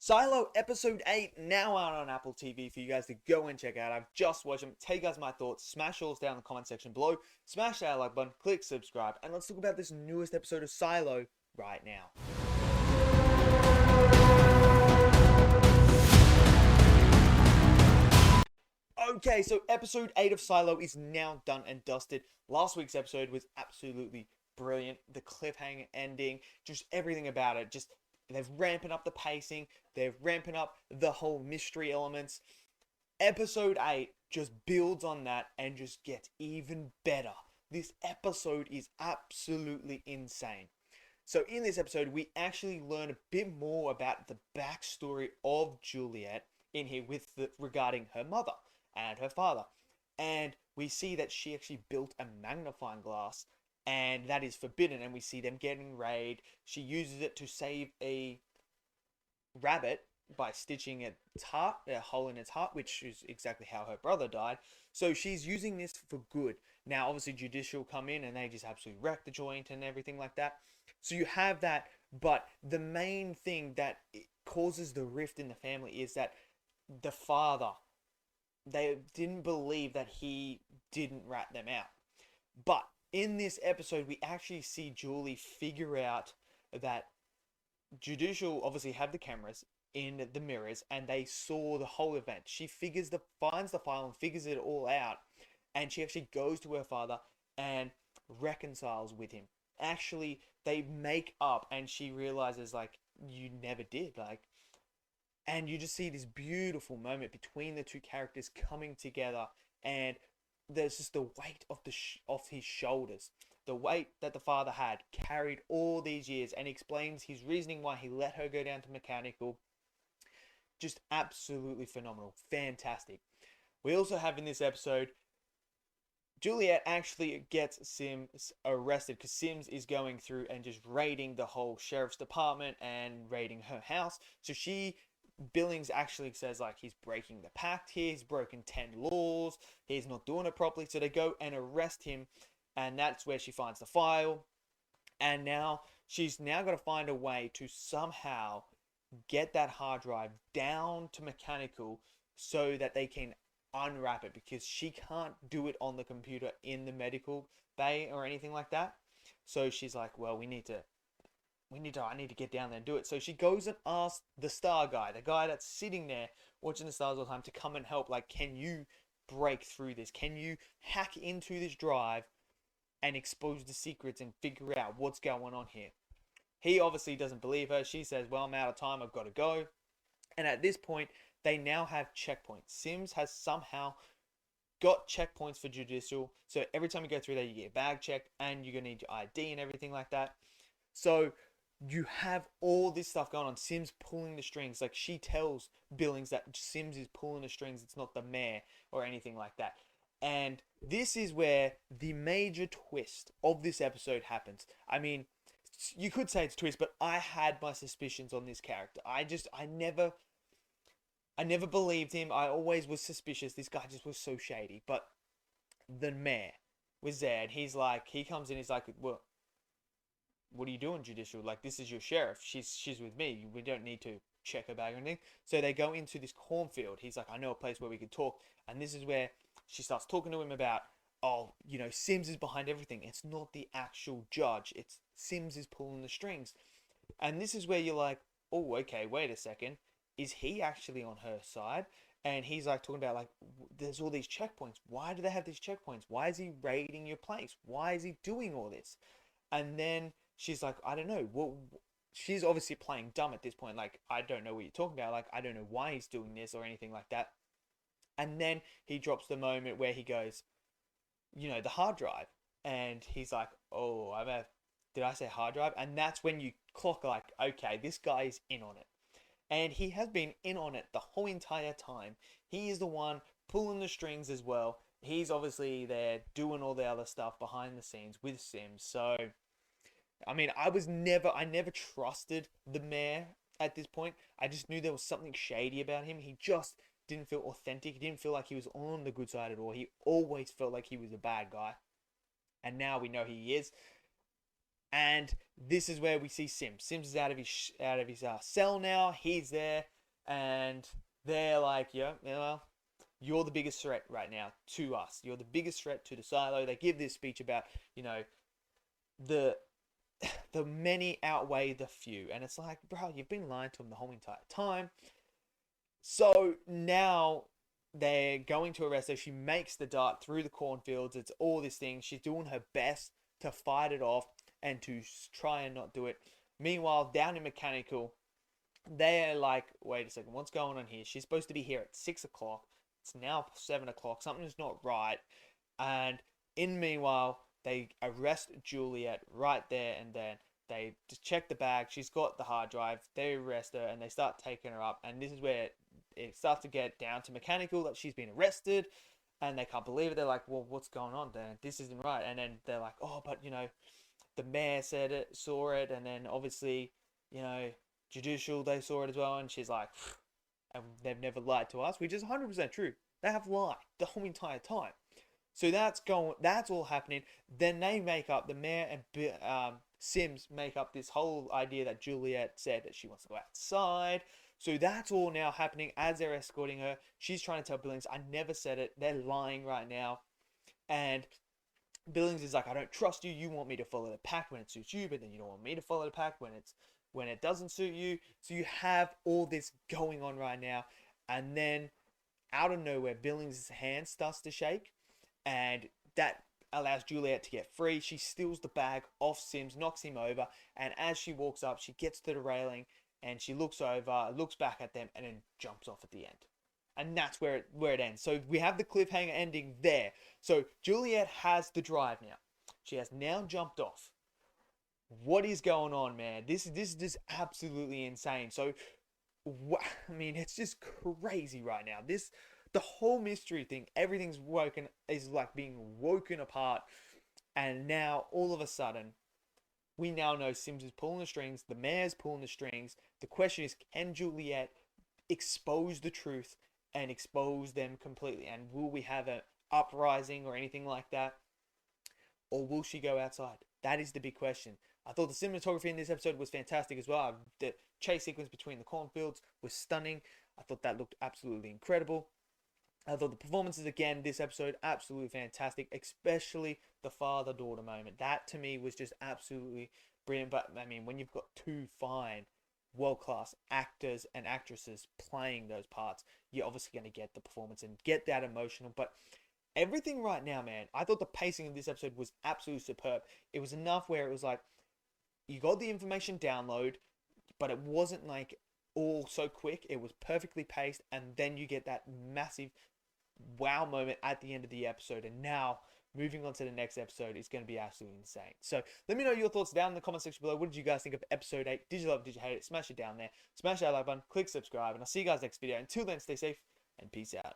Silo episode 8 now out on Apple TV for you guys to go and check out. I've just watched them. Tell you guys my thoughts. Smash all down in the comment section below. Smash that like button, click subscribe, and let's talk about this newest episode of Silo right now. Okay, so episode 8 of Silo is now done and dusted. Last week's episode was absolutely brilliant. The cliffhanger ending, just everything about it. Just they're ramping up the pacing, they're ramping up the whole mystery elements. Episode 8 just builds on that and just gets even better. This episode is absolutely insane. So in this episode, we actually learn a bit more about the backstory of Juliet in here regarding her mother and her father. And we see that she actually built a magnifying glass and that is forbidden, and we see them getting raided. She uses it to save a rabbit by stitching a hole in its heart, which is exactly how her brother died. So she's using this for good. Now, obviously, Judicial come in and they just absolutely wreck the joint and everything like that. So you have that, but the main thing that causes the rift in the family is that the father, they didn't believe that he didn't rat them out. But in this episode, we actually see Julie figure out that Judicial obviously have the cameras in the mirrors and they saw the whole event. She finds the file and figures it all out, and she actually goes to her father and reconciles with him. Actually, they make up and she realizes like you never did, and you just see this beautiful moment between the two characters coming together, and there's just the weight of off his shoulders. The weight that the father had carried all these years, and explains his reasoning why he let her go down to mechanical. Just absolutely phenomenal. Fantastic. We also have in this episode, Juliet actually gets Sims arrested because Sims is going through and just raiding the whole sheriff's department and raiding her house. So Billings actually says like he's breaking the pact here, he's broken 10 laws, he's not doing it properly. So they go and arrest him, and that's where she finds the file. And now she's got to find a way to somehow get that hard drive down to mechanical so that they can unwrap it, because she can't do it on the computer in the medical bay or anything like that. So she's like, well, I need to get down there and do it. So she goes and asks the star guy, the guy that's sitting there watching the stars all the time, to come and help. Like, can you break through this? Can you hack into this drive and expose the secrets and figure out what's going on here? He obviously doesn't believe her. She says, well, I'm out of time, I've got to go. And at this point, they now have checkpoints. Sims has somehow got checkpoints for Judicial. So every time you go through there, you get a bag checked and you're going to need your ID and everything like that. So you have all this stuff going on. Sims pulling the strings. Like, she tells Billings that Sims is pulling the strings. It's not the mayor or anything like that. And this is where the major twist of this episode happens. I mean, you could say it's a twist, but I had my suspicions on this character. I never believed him. I always was suspicious. This guy just was so shady. But the mayor was there, and he comes in, he's like, well, what are you doing, Judicial? Like, this is your sheriff. She's with me. We don't need to check her bag or anything. So they go into this cornfield. He's like, I know a place where we could talk. And this is where she starts talking to him about, oh, Sims is behind everything. It's not the actual judge. It's Sims is pulling the strings. And this is where you're like, oh, okay, wait a second. Is he actually on her side? And he's like talking about like, there's all these checkpoints. Why do they have these checkpoints? Why is he raiding your place? Why is he doing all this? And then she's like, I don't know. Well, she's obviously playing dumb at this point. Like, I don't know what you're talking about. Like, I don't know why he's doing this or anything like that. And then he drops the moment where he goes, the hard drive. And he's like, oh, did I say hard drive? And that's when you clock like, okay, this guy is in on it. And he has been in on it the whole entire time. He is the one pulling the strings as well. He's obviously there doing all the other stuff behind the scenes with Sims. So, I mean, I never trusted the mayor at this point. I just knew there was something shady about him. He just didn't feel authentic. He didn't feel like he was on the good side at all. He always felt like he was a bad guy. And now we know he is. And this is where we see Sims. Sims is out of his cell now. He's there, and they're like, yeah, well, you're the biggest threat right now to us. You're the biggest threat to the silo. They give this speech about, the the many outweigh the few, and it's like, bro, you've been lying to them the whole entire time. So now they're going to arrest her. She makes the dart through the cornfields. It's all this thing. She's doing her best to fight it off and to try and not do it. Meanwhile, down in Mechanical, they're like, wait a second, what's going on here? She's supposed to be here at 6 o'clock. It's now 7 o'clock. Something's not right. And meanwhile, they arrest Juliet right there and then. They just check the bag. She's got the hard drive. They arrest her and they start taking her up. And this is where it starts to get down to Mechanical that she's been arrested. And they can't believe it. They're like, well, what's going on, Dan? This isn't right. And then they're like, oh, but, the mayor saw it. And then obviously, Judicial, they saw it as well. And she's like, and they've never lied to us, which is 100% true. They have lied the whole entire time. So that's all happening. Then they make up, the mayor and Sims make up this whole idea that Juliet said that she wants to go outside. So that's all now happening as they're escorting her. She's trying to tell Billings, I never said it. They're lying right now. And Billings is like, I don't trust you. You want me to follow the pack when it suits you, but then you don't want me to follow the pack when it doesn't suit you. So you have all this going on right now. And then out of nowhere, Billings' hand starts to shake. And that allows Juliet to get free. She steals the bag off Sims, knocks him over, and as she walks up, she gets to the railing and she looks over, looks back at them, and then jumps off at the end. And that's where it ends. So we have the cliffhanger ending there. So Juliet has the drive now. She has now jumped off. What is going on, man? This is just absolutely insane. So, it's just crazy right now. The whole mystery thing, everything's is like being woken apart. And now, all of a sudden, we now know Sims is pulling the strings. The mayor's pulling the strings. The question is, can Juliet expose the truth and expose them completely? And will we have an uprising or anything like that? Or will she go outside? That is the big question. I thought the cinematography in this episode was fantastic as well. The chase sequence between the cornfields was stunning. I thought that looked absolutely incredible. I thought the performances again this episode absolutely fantastic, especially the father-daughter moment. That to me was just absolutely brilliant. But when you've got two fine, world-class actors and actresses playing those parts, you're obviously going to get the performance and get that emotional. But everything right now, man, I thought the pacing of this episode was absolutely superb. It was enough where it was like you got the information download, but it wasn't like all so quick. It was perfectly paced, and then you get that massive wow moment at the end of the episode. And now moving on to the next episode is going to be absolutely insane. So let me know your thoughts down in the comment section below. What did you guys think of episode 8? Did you love it? Did you hate it? Smash it down there. Smash that like button, click subscribe, and I'll see you guys next video. Until then, stay safe and peace out.